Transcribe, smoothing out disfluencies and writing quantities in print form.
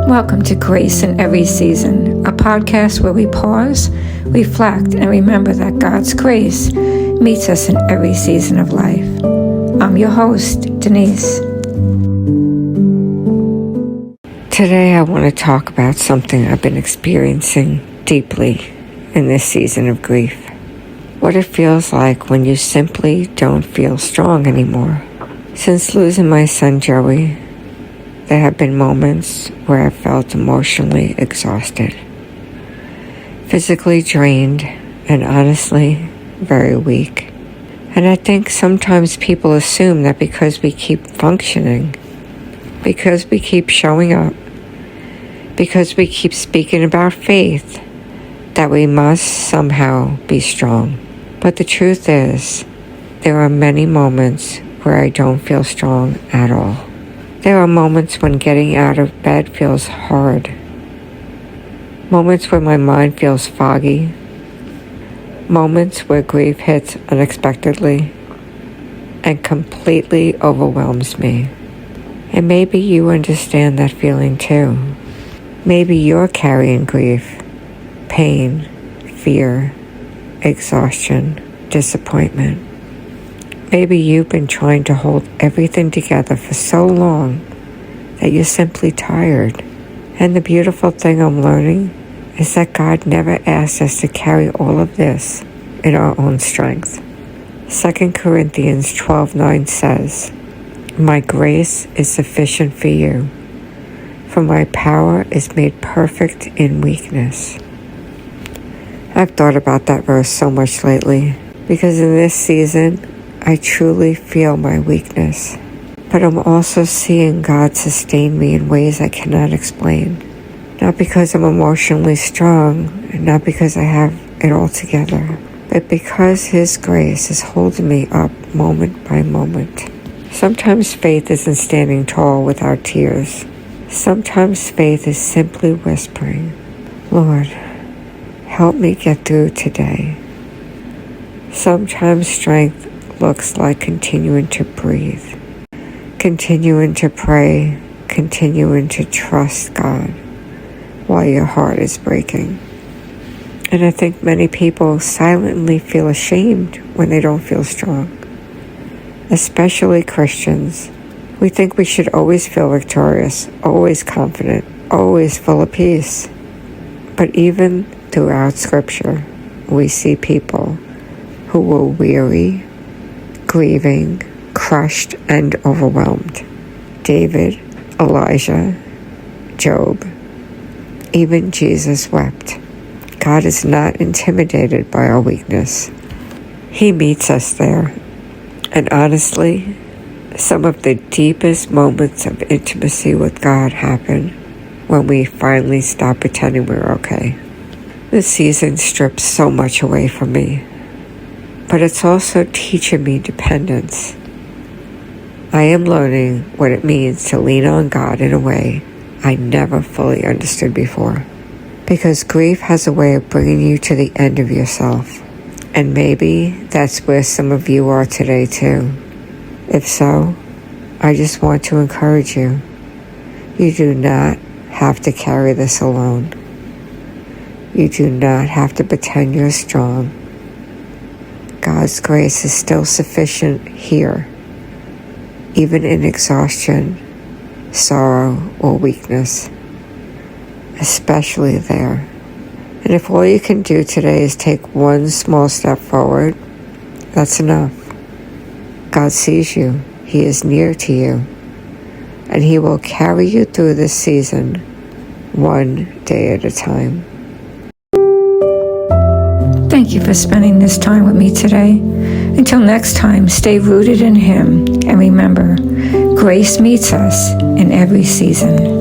Welcome to Grace in Every Season, a podcast where we pause, reflect, and remember that God's grace meets us in every season of life. I'm your host, Denise. Today I want to talk about something I've been experiencing deeply in this season of grief. What it feels like when you simply don't feel strong anymore. Since losing my son Joey, there have been moments where I felt emotionally exhausted, physically drained, and honestly, very weak. And I think sometimes people assume that because we keep functioning, because we keep showing up, because we keep speaking about faith, that we must somehow be strong. But the truth is, there are many moments where I don't feel strong at all. There are moments when getting out of bed feels hard. Moments where my mind feels foggy. Moments where grief hits unexpectedly and completely overwhelms me. And maybe you understand that feeling too. Maybe you're carrying grief, pain, fear, exhaustion, disappointment. Maybe you've been trying to hold everything together for so long that you're simply tired. And the beautiful thing I'm learning is that God never asked us to carry all of this in our own strength. 2 Corinthians 12:9 says, "My grace is sufficient for you, for my power is made perfect in weakness." I've thought about that verse so much lately because in this season, I truly feel my weakness, but I'm also seeing God sustain me in ways I cannot explain. Not because I'm emotionally strong, and not because I have it all together, but because His grace is holding me up moment by moment. Sometimes faith isn't standing tall without tears. Sometimes faith is simply whispering, "Lord, help me get through today." Sometimes strength looks like continuing to breathe, continuing to pray, continuing to trust God while your heart is breaking. And I think many people silently feel ashamed when they don't feel strong, especially Christians. We think we should always feel victorious, always confident, always full of peace. But even throughout Scripture, we see people who were weary, grieving, crushed, and overwhelmed. David, Elijah, Job, even Jesus wept. God is not intimidated by our weakness. He meets us there. And honestly, some of the deepest moments of intimacy with God happen when we finally stop pretending we're okay. This season strips so much away from me, but it's also teaching me dependence. I am learning what it means to lean on God in a way I never fully understood before. Because grief has a way of bringing you to the end of yourself. And maybe that's where some of you are today too. If so, I just want to encourage you. You do not have to carry this alone. You do not have to pretend you're strong. God's grace is still sufficient here, even in exhaustion, sorrow, or weakness, especially there. And if all you can do today is take one small step forward, that's enough. God sees you. He is near to you, and He will carry you through this season, one day at a time. Thank you for spending this time with me today. Until next time, stay rooted in Him, and remember, grace meets us in every season.